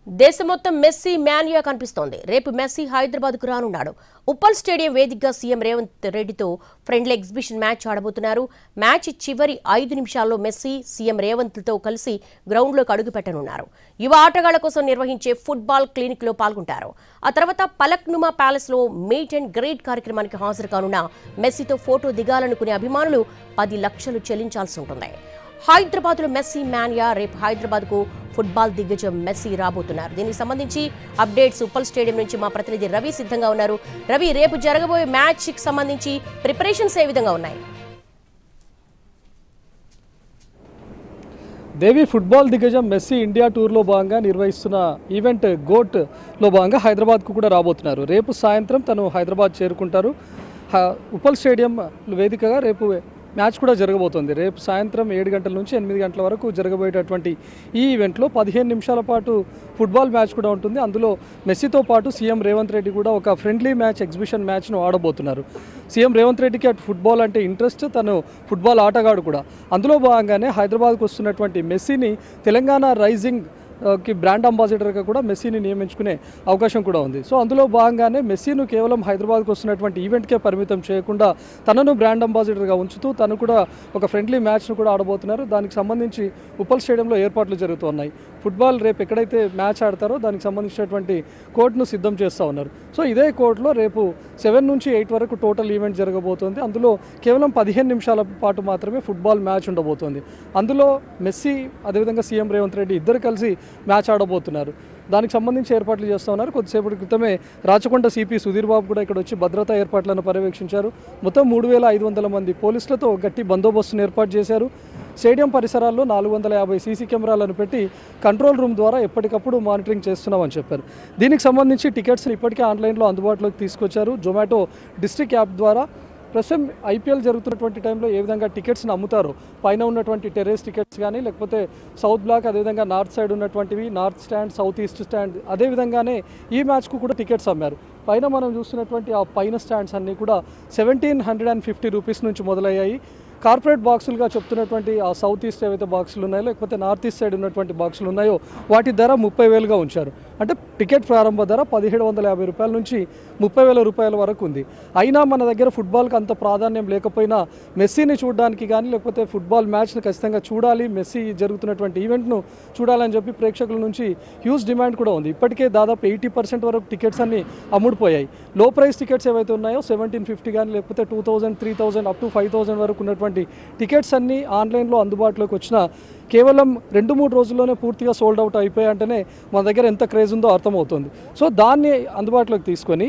దేశం మొత్తం messy mania కనిపిస్తోంది. రేపు మెస్సీ హైదరాబాద్ కు రానున్నాడు. ఉప్పల్ స్టేడియం వేదికగా సీఎం రేవంత్ రెడ్డితో ఫ్రెండ్లీ ఎగ్జిబిషన్ మ్యాచ్ ఆడబోతున్నారు. మ్యాచ్ చివరి 5 నిమిషాల్లో మెస్సీ సీఎం రేవంత్ తో కలిసి గ్రౌండ్లోకి అడుగుపెట్టనున్నారు. యువ ఆటగాళ్ల కోసం నిర్వహించే ఫుట్బాల్ క్లినిక్ లో పాల్గొంటారు. ఆ తర్వాత పలక్నుమా ప్యాలెస్ లో మీట్ అండ్ గ్రీట్ కార్యక్రమానికి హాజరు కానున్న మెస్సీతో ఫోటో దిగాలనుకునే అభిమానులు 10 లక్షలు చెల్లించాల్సి ఉంటుంది. హైదరాబాద్ లో మెస్సీ మ్యానియా రేపు హైదరాబాద్ కు ఫుట్బాల్ దిగ్గజం మెస్సీ రాబోతున్నారు. దీనికి సంబంధించి అప్డేట్స్ ఉప్పల్ స్టేడియం నుంచి మా ప్రతినిధి రవి సిద్ధంగా ఉన్నారు. రవి, రేపు జరగబోయే మ్యాచ్ కి సంబంధించి ప్రిపరేషన్స్ ఏ విధంగా ఉన్నాయి? దేవి, ఫుట్బాల్ దిగ్గజం మెస్సీ ఇండియా టూర్లో భాగంగా నిర్వహిస్తున్న ఈవెంట్ గోట్లో భాగంగా హైదరాబాద్కు కూడా రాబోతున్నారు. రేపు సాయంత్రం తను హైదరాబాద్ చేరుకుంటారు. ఉప్పల్ స్టేడియం వేదికగా రేపు మ్యాచ్ కూడా జరగబోతోంది. రేపు సాయంత్రం 7 గంటల నుంచి 8 గంటల వరకు జరగబోయేటటువంటి ఈ ఈవెంట్లో 15 నిమిషాల పాటు ఫుట్బాల్ మ్యాచ్ కూడా ఉంటుంది. అందులో మెస్సీతో పాటు సీఎం రేవంత్ రెడ్డి కూడా ఒక ఫ్రెండ్లీ మ్యాచ్, ఎగ్జిబిషన్ మ్యాచ్ను ఆడబోతున్నారు. సీఎం రేవంత్ రెడ్డికి అటు ఫుట్బాల్ అంటే ఇంట్రెస్ట్, తను ఫుట్బాల్ ఆటగాడు కూడా. అందులో భాగంగానే హైదరాబాద్కు వస్తున్నటువంటి మెస్సీని తెలంగాణ రైజింగ్ కి బ్రాండ్ అంబాసిడర్గా కూడా మెస్సీని నియమించుకునే అవకాశం కూడా ఉంది. సో అందులో భాగంగానే మెస్సీను కేవలం హైదరాబాద్కు వస్తున్నటువంటి ఈవెంట్కే పరిమితం చేయకుండా తనను బ్రాండ్ అంబాసిడర్గా ఉంచుతూ తను కూడా ఒక ఫ్రెండ్లీ మ్యాచ్ను కూడా ఆడబోతున్నారు. దానికి సంబంధించి ఉప్పల్ స్టేడియంలో ఏర్పాట్లు జరుగుతున్నాయి. ఫుట్బాల్ రేపు ఎక్కడైతే మ్యాచ్ ఆడతారో దానికి సంబంధించినటువంటి కోర్టును సిద్ధం చేస్తూ ఉన్నారు. సో ఇదే కోర్టులో రేపు 7 నుంచి 8 వరకు టోటల్ ఈవెంట్ జరగబోతోంది. అందులో కేవలం 15 నిమిషాల పాటు మాత్రమే ఫుట్బాల్ మ్యాచ్ ఉండబోతోంది. అందులో మెస్సీ అదేవిధంగా సీఎం రేవంత్ రెడ్డి ఇద్దరు కలిసి మ్యాచ్ ఆడబోతున్నారు. దానికి సంబంధించి ఏర్పాట్లు చేస్తూ ఉన్నారు. కొద్దిసేపటి క్రితమే రాచకొండ సిపి సుధీర్ బాబు కూడా ఇక్కడ వచ్చి భద్రతా ఏర్పాట్లను పర్యవేక్షించారు. మొత్తం 3500 మంది పోలీసులతో గట్టి బందోబస్తును ఏర్పాటు చేశారు. స్టేడియం పరిసరాల్లో 450 సీసీ కెమెరాలను పెట్టి కంట్రోల్ రూమ్ ద్వారా ఎప్పటికప్పుడు మానిటరింగ్ చేస్తున్నామని చెప్పారు. దీనికి సంబంధించి టికెట్స్ని ఇప్పటికే ఆన్లైన్లో అందుబాటులోకి తీసుకొచ్చారు. జొమాటో డిస్ట్రిక్ట్ యాప్ ద్వారా ప్రస్తుతం ఐపీఎల్ జరుగుతున్నటువంటి టైంలో ఏ విధంగా టికెట్స్ని అమ్ముతారో, పైన ఉన్నటువంటి టెర్రేస్ టికెట్స్ కానీ లేకపోతే సౌత్ బ్లాక్, అదేవిధంగా నార్త్ సైడ్ ఉన్నటువంటివి north stand, south east stand, అదేవిధంగానే ఈ మ్యాచ్కు కూడా టికెట్స్ అమ్మారు. పైన మనం చూస్తున్నటువంటి ఆ పైన స్టాండ్స్ అన్నీ కూడా 1750 రూపీస్ నుంచి మొదలయ్యాయి. కార్పొరేట్ బాక్సులుగా చెప్తున్నటువంటి ఆ సౌత్ ఈస్ట్ ఏవైతే బాక్సులు ఉన్నాయో లేకపోతే నార్త్ ఈస్ట్ సైడ్ ఉన్నటువంటి బాక్సులు ఉన్నాయో వాటి ధర 30,000గా ఉంచారు. అంటే టికెట్ ప్రారంభ ధర 1750 రూపాయల నుంచి 30,000 రూపాయల వరకు ఉంది. అయినా మన దగ్గర ఫుట్బాల్కి అంత ప్రాధాన్యం లేకపోయినా మెస్సీని చూడడానికి కానీ లేకపోతే ఫుట్బాల్ మ్యాచ్ని ఖచ్చితంగా చూడాలి, మెస్సీ జరుగుతున్నటువంటి ఈవెంట్ను చూడాలని చెప్పి ప్రేక్షకుల నుంచి హ్యూజ్ డిమాండ్ కూడా ఉంది. ఇప్పటికే దాదాపు 80% వరకు టికెట్స్ అన్ని అమ్ముడుపోయాయి. లో ప్రైస్ టికెట్స్ ఏవైతే ఉన్నాయో 1750 కానీ లేకపోతే 2000, 3000 అప్ టు 5000 వరకు ఉన్నటువంటి టికెట్స్ అన్నీ ఆన్లైన్లో అందుబాటులోకి వచ్చిన కేవలం 2-3 రోజుల్లోనే పూర్తిగా సోల్డ్ అవుట్ అయిపోయాయంటేనే మన దగ్గర ఎంత క్రేజ్ ఉందో అర్థమవుతుంది. సో దాన్ని అందుబాటులోకి తీసుకొని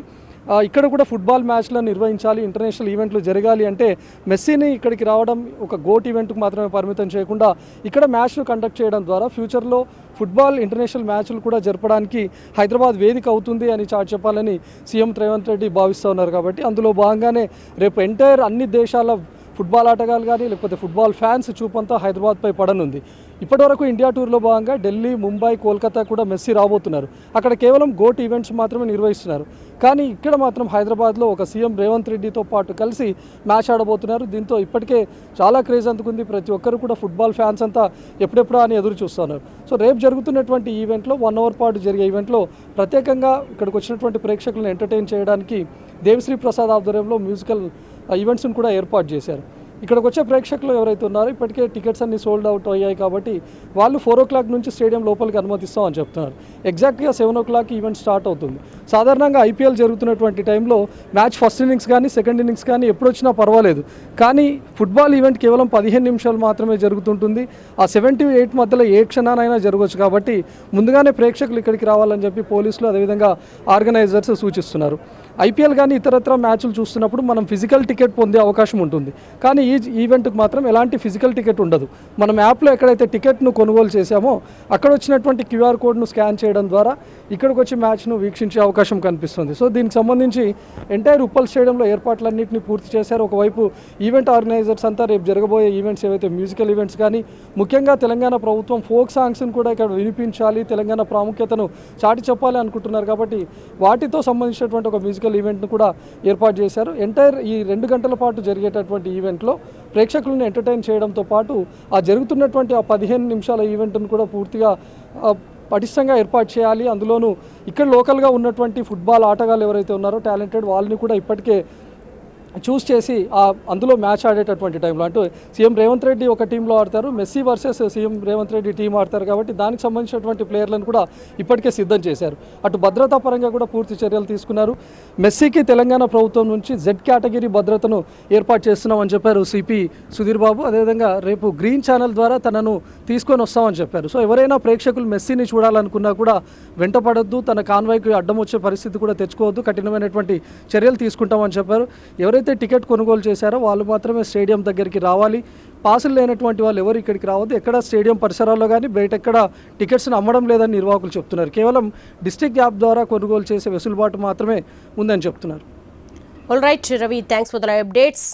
ఇక్కడ కూడా ఫుట్బాల్ మ్యాచ్లను నిర్వహించాలి, ఇంటర్నేషనల్ ఈవెంట్లు జరగాలి అంటే మెస్సీని ఇక్కడికి రావడం ఒక గోట్ ఈవెంట్కు మాత్రమే పరిమితం చేయకుండా ఇక్కడ మ్యాచ్ను కండక్ట్ చేయడం ద్వారా ఫ్యూచర్లో ఫుట్బాల్ ఇంటర్నేషనల్ మ్యాచ్లు కూడా జరపడానికి హైదరాబాద్ వేదిక అవుతుంది అని చాటి చెప్పాలని సీఎం రేవంత్ రెడ్డి భావిస్తూ ఉన్నారు. కాబట్టి అందులో భాగంగానే రేపు ఎంటైర్ అన్ని దేశాల ఫుట్బాల్ ఆటగాళ్ళు కానీ లేకపోతే ఫుట్బాల్ ఫ్యాన్స్ చూపంతా హైదరాబాద్పై పడనుంది. ఇప్పటివరకు ఇండియా టూర్లో భాగంగా ఢిల్లీ, ముంబై, కోల్కతా కూడా మెస్సీ రాబోతున్నారు. అక్కడ కేవలం గోట్ ఈవెంట్స్ మాత్రమే నిర్వహిస్తున్నారు. కానీ ఇక్కడ మాత్రం హైదరాబాద్లో ఒక సీఎం రేవంత్ రెడ్డితో పాటు కలిసి మ్యాచ్ ఆడబోతున్నారు. దీంతో ఇప్పటికే చాలా క్రేజ్ అందుకుంది. ప్రతి ఒక్కరు కూడా ఫుట్బాల్ ఫ్యాన్స్ అంతా ఎప్పుడెప్పుడా అని ఎదురు చూస్తున్నారు. సో రేపు జరుగుతున్నటువంటి ఈవెంట్లో 1 అవర్ పాటు జరిగే ఈవెంట్లో ప్రత్యేకంగా ఇక్కడికి వచ్చినటువంటి ప్రేక్షకులను ఎంటర్టైన్ చేయడానికి దేవిశ్రీ ప్రసాద్ ఆధ్వర్యంలో మ్యూజికల్ ఈవెంట్స్ని కూడా ఏర్పాటు చేశారు. ఇక్కడికి వచ్చే ప్రేక్షకులు ఎవరైతే ఉన్నారో ఇప్పటికే టికెట్స్ అన్ని సోల్డ్ అవుట్ అయ్యాయి కాబట్టి వాళ్ళు 4 o'clock నుంచి స్టేడియం లోపలికి అనుమతిస్తామని చెప్తున్నారు. ఎగ్జాక్ట్గా 7 o'clock ఈవెంట్ స్టార్ట్ అవుతుంది. సాధారణంగా ఐపీఎల్ జరుగుతున్నటువంటి టైంలో మ్యాచ్ ఫస్ట్ ఇన్నింగ్స్ కానీ సెకండ్ ఇన్నింగ్స్ కానీ ఎప్పుడు వచ్చినా పర్వాలేదు. కానీ ఫుట్బాల్ ఈవెంట్ కేవలం 15 నిమిషాలు మాత్రమే జరుగుతుంటుంది. ఆ 7 to 8 మధ్యలో ఏ క్షణానైనా జరగవచ్చు. కాబట్టి ముందుగానే ప్రేక్షకులు ఇక్కడికి రావాలని చెప్పి పోలీసులు అదేవిధంగా ఆర్గనైజర్స్ సూచిస్తున్నారు. ఐపీఎల్ కానీ ఇతరత్ర మ్యాచ్లు చూస్తున్నప్పుడు మనం ఫిజికల్ టికెట్ పొందే అవకాశం ఉంటుంది. కానీ ఈ ఈవెంట్కి మాత్రం ఎలాంటి ఫిజికల్ టికెట్ ఉండదు. మనం యాప్లో ఎక్కడైతే టికెట్ను కొనుగోలు చేశామో అక్కడ వచ్చినటువంటి QR కోడ్ను స్కాన్ చేయడం ద్వారా ఇక్కడికి వచ్చి మ్యాచ్ను వీక్షించే అవకాశం కనిపిస్తుంది. సో దీనికి సంబంధించి ఎంటైర్ ఉప్పల్ స్టేడియంలో ఏర్పాట్లన్నింటినీ పూర్తి చేశారు. ఒకవైపు ఈవెంట్ ఆర్గనైజర్స్ అంతా రేపు జరగబోయే ఈవెంట్స్ ఏవైతే మ్యూజికల్ ఈవెంట్స్ కానీ ముఖ్యంగా తెలంగాణ ప్రభుత్వం ఫోక్ సాంగ్స్ని కూడా ఇక్కడ వినిపించాలి, తెలంగాణ ప్రాముఖ్యతను చాటి చెప్పాలి అనుకుంటున్నారు. కాబట్టి వాటితో సంబంధించినటువంటి ఒక మ్యూజికల్ ఈవెంట్ను కూడా ఏర్పాటు చేశారు. ఎంటైర్ ఈ 2 గంటల పాటు జరిగేటటువంటి ఈవెంట్లో ప్రేక్షకులను ఎంటర్టైన్ చేయడంతో పాటు ఆ జరుగుతున్నటువంటి ఆ 15 నిమిషాల ఈవెంట్ను కూడా పూర్తిగా పటిష్టంగా ఏర్పాటు చేయాలి. అందులోనూ ఇక్కడ లోకల్గా ఉన్నటువంటి ఫుట్బాల్ ఆటగాళ్ళు ఎవరైతే ఉన్నారో టాలెంటెడ్ వాళ్ళని కూడా ఇప్పటికే చూస్ చేసి అందులో మ్యాచ్ ఆడేటటువంటి టైంలో అంటే సీఎం రేవంత్ రెడ్డి ఒక టీంలో ఆడతారు, Messi versus CM Revanth Reddy team ఆడతారు కాబట్టి దానికి సంబంధించినటువంటి ప్లేయర్లను కూడా ఇప్పటికే సిద్ధం చేశారు. అటు భద్రతా పరంగా కూడా పూర్తి చర్యలు తీసుకున్నారు. మెస్సీకి తెలంగాణ ప్రభుత్వం నుంచి జెడ్ కేటగిరీ భద్రతను ఏర్పాటు చేస్తున్నామని చెప్పారు సిపి సుధీర్ బాబు. అదేవిధంగా రేపు గ్రీన్ ఛానల్ ద్వారా తనను తీసుకొని వస్తామని చెప్పారు. సో ఎవరైనా ప్రేక్షకులు మెస్సీని చూడాలనుకున్నా కూడా వెంటపడొద్దు, తన కాన్వాయ్కి అడ్డం వచ్చే పరిస్థితి కూడా తెచ్చుకోవద్దు, కఠినమైనటువంటి చర్యలు తీసుకుంటామని చెప్పారు. ఎవరైతే టికెట్ కొనుగోలు చేశారో వాళ్ళు మాత్రమే స్టేడియం దగ్గరికి రావాలి. పాసులు లేనటువంటి వాళ్ళు ఎవరు ఇక్కడికి రావద్దు. ఎక్కడ స్టేడియం పరిసరాల్లో కానీ బయట ఎక్కడ టికెట్స్ని అమ్మడం లేదని నిర్వాహకులు చెప్తున్నారు. కేవలం డిస్ట్రిక్ట్ యాప్ ద్వారా కొనుగోలు చేసే వెసులుబాటు మాత్రమే ఉందని చెప్తున్నారు. All right Ravi, thanks for the updates.